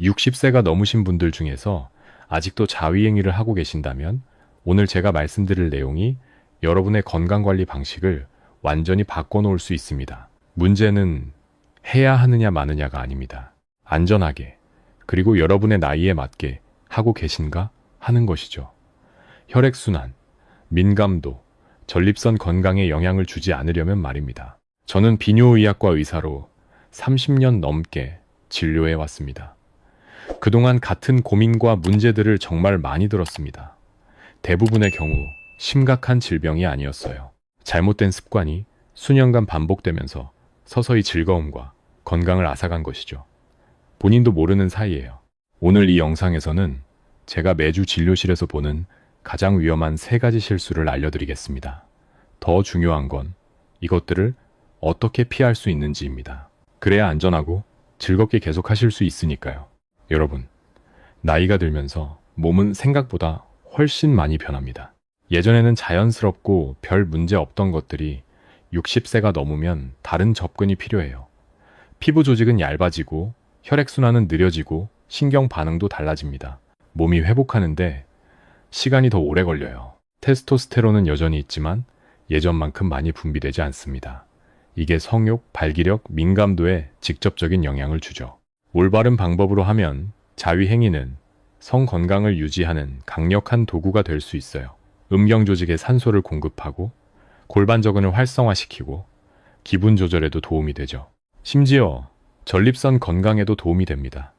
60세가 넘으신 분들 중에서 아직도 자위행위를 하고 계신다면 오늘 제가 말씀드릴 내용이 여러분의 건강관리 방식을 완전히 바꿔놓을 수 있습니다. 문제는 해야 하느냐 마느냐가 아닙니다. 안전하게 그리고 여러분의 나이에 맞게 하고 계신가 하는 것이죠. 혈액순환, 민감도, 전립선 건강에 영향을 주지 않으려면 말입니다. 저는 비뇨의학과 의사로 30년 넘게 진료해 왔습니다. 그동안 같은 고민과 문제들을 정말 많이 들었습니다. 대부분의 경우 심각한 질병이 아니었어요. 잘못된 습관이 수년간 반복되면서 서서히 즐거움과 건강을 앗아간 것이죠. 본인도 모르는 사이에요. 오늘 이 영상에서는 제가 매주 진료실에서 보는 가장 위험한 3가지 실수를 알려드리겠습니다. 더 중요한 건 이것들을 어떻게 피할 수 있는지입니다. 그래야 안전하고 즐겁게 계속 하실 수 있으니까요. 여러분, 나이가 들면서 몸은 생각보다 훨씬 많이 변합니다. 예전에는 자연스럽고 별 문제 없던 것들이 60세가 넘으면 다른 접근이 필요해요. 피부 조직은 얇아지고 혈액순환은 느려지고 신경 반응도 달라집니다. 몸이 회복하는데 시간이 더 오래 걸려요. 테스토스테론은 여전히 있지만 예전만큼 많이 분비되지 않습니다. 이게 성욕, 발기력, 민감도에 직접적인 영향을 주죠. 올바른 방법으로 하면 자위행위는 성 건강을 유지하는 강력한 도구가 될 수 있어요. 음경 조직에 산소를 공급하고 골반 저근을 활성화시키고 기분 조절에도 도움이 되죠. 심지어 전립선 건강에도 도움이 됩니다.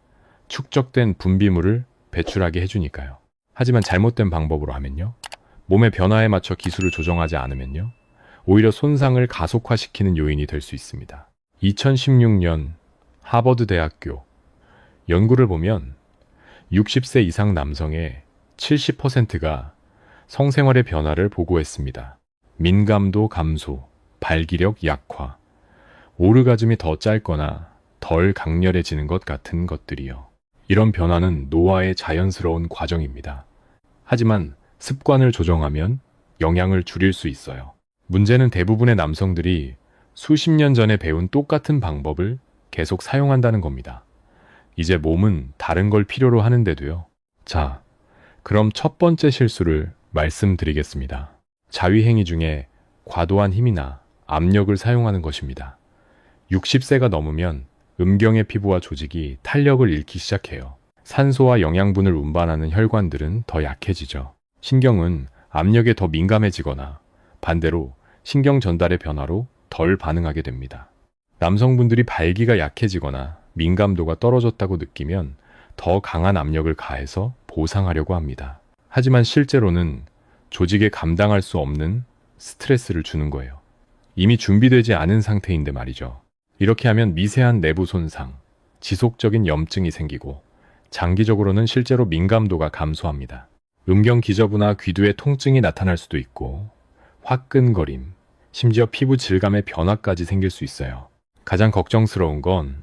축적된 분비물을 배출하게 해주니까요. 하지만 잘못된 방법으로 하면요. 몸의 변화에 맞춰 기술을 조정하지 않으면요. 오히려 손상을 가속화시키는 요인이 될 수 있습니다. 2016년 하버드 대학교 연구를 보면 60세 이상 남성의 70%가 성생활의 변화를 보고했습니다. 민감도 감소, 발기력 약화, 오르가즘이 더 짧거나 덜 강렬해지는 것 같은 것들이요. 이런 변화는 노화의 자연스러운 과정입니다. 하지만 습관을 조정하면 영향을 줄일 수 있어요. 문제는 대부분의 남성들이 수십 년 전에 배운 똑같은 방법을 계속 사용한다는 겁니다. 이제 몸은 다른 걸 필요로 하는데도요. 자, 그럼 첫 번째 실수를 말씀드리겠습니다. 자위행위 중에 과도한 힘이나 압력을 사용하는 것입니다. 60세가 넘으면 음경의 피부와 조직이 탄력을 잃기 시작해요. 산소와 영양분을 운반하는 혈관들은 더 약해지죠. 신경은 압력에 더 민감해지거나 반대로 신경 전달의 변화로 덜 반응하게 됩니다. 남성분들이 발기가 약해지거나 민감도가 떨어졌다고 느끼면 더 강한 압력을 가해서 보상하려고 합니다. 하지만 실제로는 조직에 감당할 수 없는 스트레스를 주는 거예요. 이미 준비되지 않은 상태인데 말이죠. 이렇게 하면 미세한 내부 손상, 지속적인 염증이 생기고 장기적으로는 실제로 민감도가 감소합니다. 음경 기저부나 귀두의 통증이 나타날 수도 있고 화끈거림, 심지어 피부 질감의 변화까지 생길 수 있어요. 가장 걱정스러운 건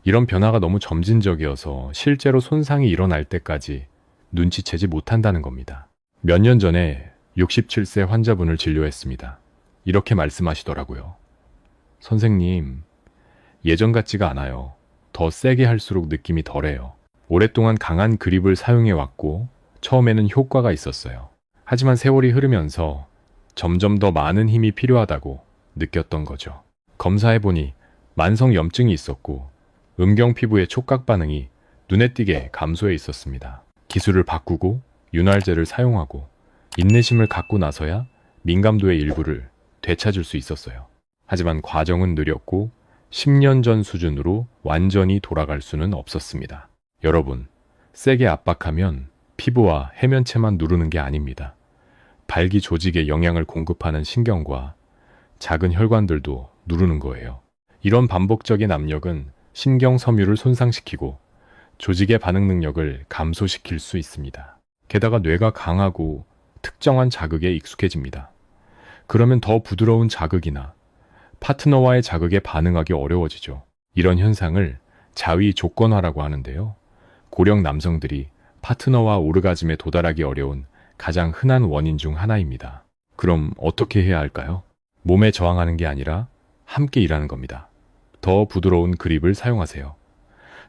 이런 변화가 너무 점진적이어서 실제로 손상이 일어날 때까지 눈치채지 못한다는 겁니다. 몇 년 전에 67세 환자분을 진료했습니다. 이렇게 말씀하시더라고요. 선생님, 예전 같지가 않아요. 더 세게 할수록 느낌이 덜해요. 오랫동안 강한 그립을 사용해왔고 처음에는 효과가 있었어요. 하지만 세월이 흐르면서 점점 더 많은 힘이 필요하다고 느꼈던 거죠. 검사해보니 만성 염증이 있었고 음경 피부의 촉각 반응이 눈에 띄게 감소해 있었습니다. 기술을 바꾸고 윤활제를 사용하고 인내심을 갖고 나서야 민감도의 일부를 되찾을 수 있었어요. 하지만 과정은 느렸고 10년 전 수준으로 완전히 돌아갈 수는 없었습니다. 여러분, 세게 압박하면 피부와 해면체만 누르는 게 아닙니다. 발기 조직에 영양을 공급하는 신경과 작은 혈관들도 누르는 거예요. 이런 반복적인 압력은 신경 섬유를 손상시키고 조직의 반응 능력을 감소시킬 수 있습니다. 게다가 뇌가 강하고 특정한 자극에 익숙해집니다. 그러면 더 부드러운 자극이나 파트너와의 자극에 반응하기 어려워지죠. 이런 현상을 자위 조건화라고 하는데요. 고령 남성들이 파트너와 오르가즘에 도달하기 어려운 가장 흔한 원인 중 하나입니다. 그럼 어떻게 해야 할까요? 몸에 저항하는 게 아니라 함께 일하는 겁니다. 더 부드러운 그립을 사용하세요.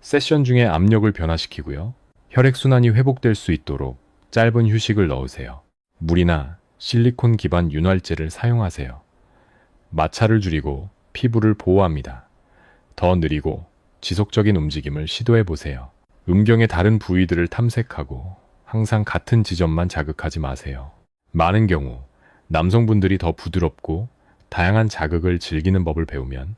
세션 중에 압력을 변화시키고요. 혈액순환이 회복될 수 있도록 짧은 휴식을 넣으세요. 물이나 실리콘 기반 윤활제를 사용하세요. 마찰을 줄이고 피부를 보호합니다. 더 느리고 지속적인 움직임을 시도해 보세요. 음경의 다른 부위들을 탐색하고 항상 같은 지점만 자극하지 마세요. 많은 경우 남성분들이 더 부드럽고 다양한 자극을 즐기는 법을 배우면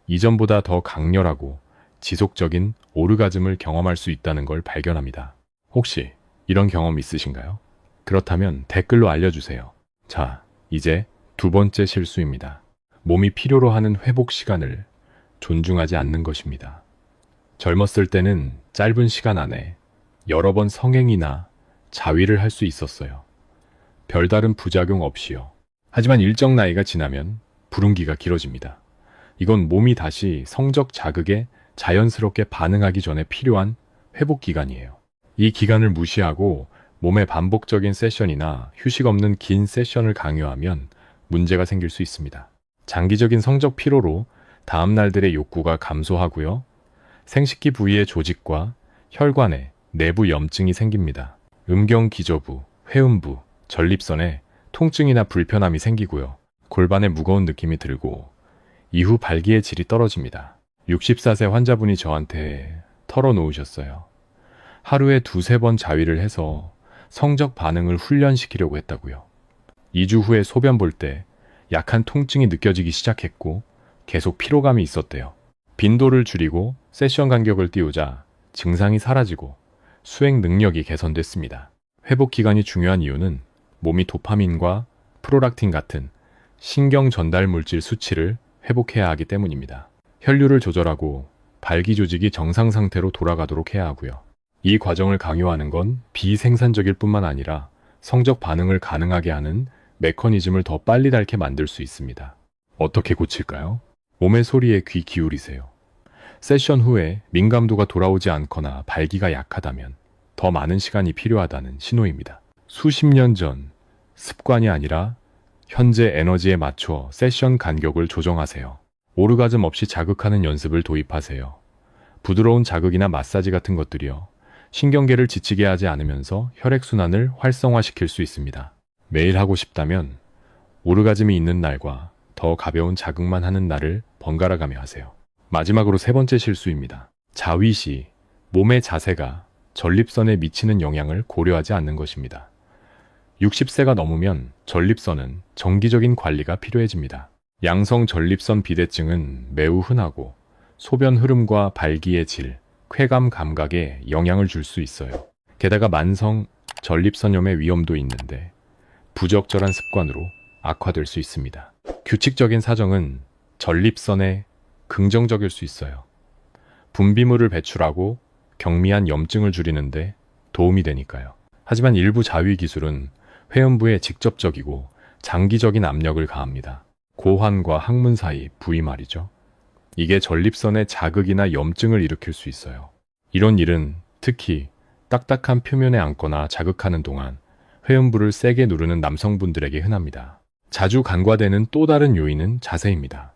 이전보다 더 강렬하고 지속적인 오르가즘을 경험할 수 있다는 걸 발견합니다. 혹시 이런 경험 있으신가요? 그렇다면 댓글로 알려주세요. 자, 이제 두 번째 실수입니다. 몸이 필요로 하는 회복 시간을 존중하지 않는 것입니다. 젊었을 때는 짧은 시간 안에 여러 번 성행이나 자위를 할 수 있었어요. 별다른 부작용 없이요. 하지만 일정 나이가 지나면 불운기가 길어집니다. 이건 몸이 다시 성적 자극에 자연스럽게 반응하기 전에 필요한 회복 기간이에요. 이 기간을 무시하고 몸에 반복적인 세션이나 휴식 없는 긴 세션을 강요하면 문제가 생길 수 있습니다. 장기적인 성적 피로로 다음 날들의 욕구가 감소하고요. 생식기 부위의 조직과 혈관에 내부 염증이 생깁니다. 음경기저부, 회음부, 전립선에 통증이나 불편함이 생기고요. 골반에 무거운 느낌이 들고 이후 발기의 질이 떨어집니다. 64세 환자분이 저한테 털어놓으셨어요. 하루에 2-3번 자위를 해서 성적 반응을 훈련시키려고 했다고요. 2주 후에 소변 볼 때 약한 통증이 느껴지기 시작했고 계속 피로감이 있었대요. 빈도를 줄이고 세션 간격을 띄우자 증상이 사라지고 수행 능력이 개선됐습니다. 회복 기간이 중요한 이유는 몸이 도파민과 프로락틴 같은 신경 전달 물질 수치를 회복해야 하기 때문입니다. 혈류를 조절하고 발기 조직이 정상 상태로 돌아가도록 해야 하고요. 이 과정을 강요하는 건 비생산적일 뿐만 아니라 성적 반응을 가능하게 하는 메커니즘을 더 빨리 닳게 만들 수 있습니다. 어떻게 고칠까요? 몸의 소리에 귀 기울이세요. 세션 후에 민감도가 돌아오지 않거나 발기가 약하다면 더 많은 시간이 필요하다는 신호입니다. 수십 년 전 습관이 아니라 현재 에너지에 맞춰 세션 간격을 조정하세요. 오르가즘 없이 자극하는 연습을 도입하세요. 부드러운 자극이나 마사지 같은 것들이요. 신경계를 지치게 하지 않으면서 혈액순환을 활성화시킬 수 있습니다. 매일 하고 싶다면 오르가즘이 있는 날과 더 가벼운 자극만 하는 날을 번갈아가며 하세요. 마지막으로 세 번째 실수입니다. 자위 시 몸의 자세가 전립선에 미치는 영향을 고려하지 않는 것입니다. 60세가 넘으면 전립선은 정기적인 관리가 필요해집니다. 양성 전립선 비대증은 매우 흔하고 소변 흐름과 발기의 질, 쾌감 감각에 영향을 줄 수 있어요. 게다가 만성 전립선염의 위험도 있는데 부적절한 습관으로 악화될 수 있습니다. 규칙적인 사정은 전립선에 긍정적일 수 있어요. 분비물을 배출하고 경미한 염증을 줄이는데 도움이 되니까요. 하지만 일부 자위 기술은 회음부에 직접적이고 장기적인 압력을 가합니다. 고환과 항문 사이 부위 말이죠. 이게 전립선의 자극이나 염증을 일으킬 수 있어요. 이런 일은 특히 딱딱한 표면에 앉거나 자극하는 동안 회음부를 세게 누르는 남성분들에게 흔합니다. 자주 간과되는 또 다른 요인은 자세입니다.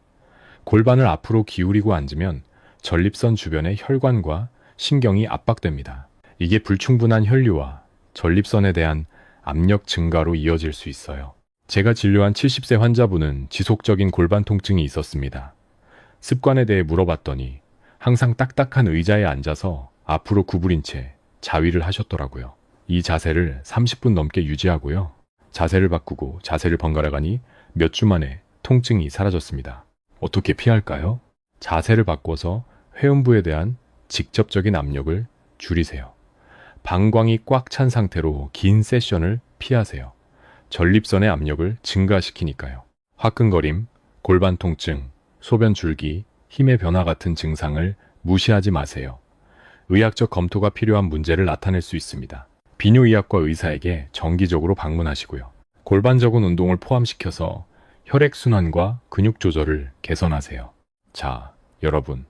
골반을 앞으로 기울이고 앉으면 전립선 주변의 혈관과 신경이 압박됩니다. 이게 불충분한 혈류와 전립선에 대한 압력 증가로 이어질 수 있어요. 제가 진료한 70세 환자분은 지속적인 골반 통증이 있었습니다. 습관에 대해 물어봤더니 항상 딱딱한 의자에 앉아서 앞으로 구부린 채 자위를 하셨더라고요. 이 자세를 30분 넘게 유지하고요. 자세를 바꾸고 자세를 번갈아 가니 몇 주 만에 통증이 사라졌습니다. 어떻게 피할까요? 자세를 바꿔서 회음부에 대한 직접적인 압력을 줄이세요. 방광이 꽉 찬 상태로 긴 세션을 피하세요. 전립선의 압력을 증가시키니까요. 화끈거림, 골반 통증, 소변 줄기, 힘의 변화 같은 증상을 무시하지 마세요. 의학적 검토가 필요한 문제를 나타낼 수 있습니다. 비뇨의학과 의사에게 정기적으로 방문하시고요. 골반적인 운동을 포함시켜서 혈액순환과 근육 조절을 개선하세요. 자, 여러분,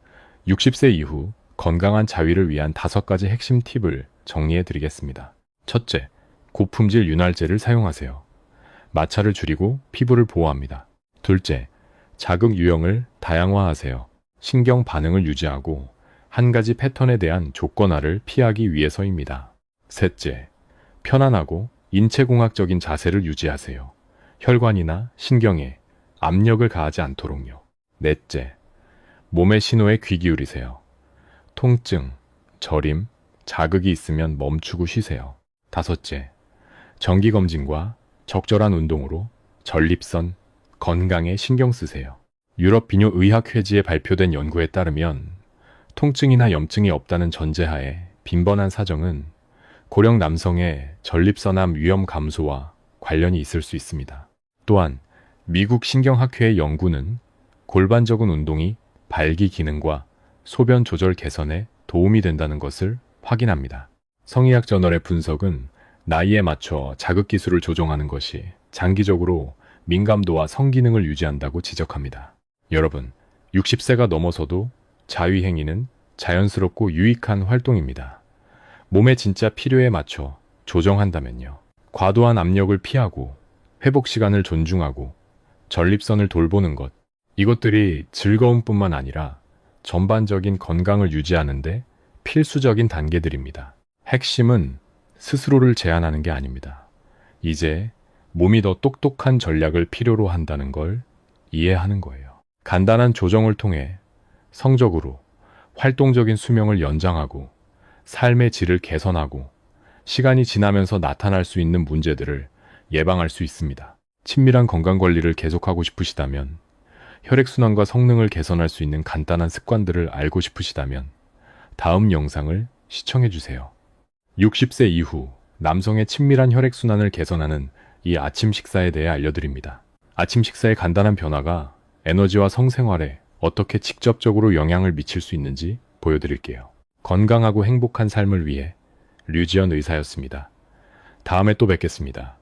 60세 이후 건강한 자위를 위한 5가지 핵심 팁을 정리해 드리겠습니다. 첫째, 고품질 윤활제를 사용하세요. 마찰을 줄이고 피부를 보호합니다. 둘째, 자극 유형을 다양화하세요. 신경 반응을 유지하고 한 가지 패턴에 대한 조건화를 피하기 위해서입니다. 셋째, 편안하고 인체공학적인 자세를 유지하세요. 혈관이나 신경에 압력을 가하지 않도록요. 넷째, 몸의 신호에 귀 기울이세요. 통증, 저림, 자극이 있으면 멈추고 쉬세요. 다섯째, 정기검진과 적절한 운동으로 전립선, 건강에 신경 쓰세요. 유럽 비뇨의학회지에 발표된 연구에 따르면 통증이나 염증이 없다는 전제하에 빈번한 사정은 고령 남성의 전립선암 위험 감소와 관련이 있을 수 있습니다. 또한 미국 신경학회의 연구는 골반적인 운동이 발기 기능과 소변 조절 개선에 도움이 된다는 것을 확인합니다. 성의학 저널의 분석은 나이에 맞춰 자극 기술을 조정하는 것이 장기적으로 민감도와 성기능을 유지한다고 지적합니다. 여러분, 60세가 넘어서도 자위행위는 자연스럽고 유익한 활동입니다. 몸의 진짜 필요에 맞춰 조정한다면요. 과도한 압력을 피하고 회복 시간을 존중하고 전립선을 돌보는 것, 이것들이 즐거움뿐만 아니라 전반적인 건강을 유지하는데 필수적인 단계들입니다. 핵심은 스스로를 제한하는 게 아닙니다. 이제 몸이 더 똑똑한 전략을 필요로 한다는 걸 이해하는 거예요. 간단한 조정을 통해 성적으로 활동적인 수명을 연장하고 삶의 질을 개선하고 시간이 지나면서 나타날 수 있는 문제들을 예방할 수 있습니다. 친밀한 건강관리를 계속하고 싶으시다면, 혈액순환과 성능을 개선할 수 있는 간단한 습관들을 알고 싶으시다면 다음 영상을 시청해주세요. 60세 이후 남성의 친밀한 혈액순환을 개선하는 이 아침 식사에 대해 알려드립니다. 아침 식사의 간단한 변화가 에너지와 성생활에 어떻게 직접적으로 영향을 미칠 수 있는지 보여드릴게요. 건강하고 행복한 삶을 위해 류지연 의사였습니다. 다음에 또 뵙겠습니다.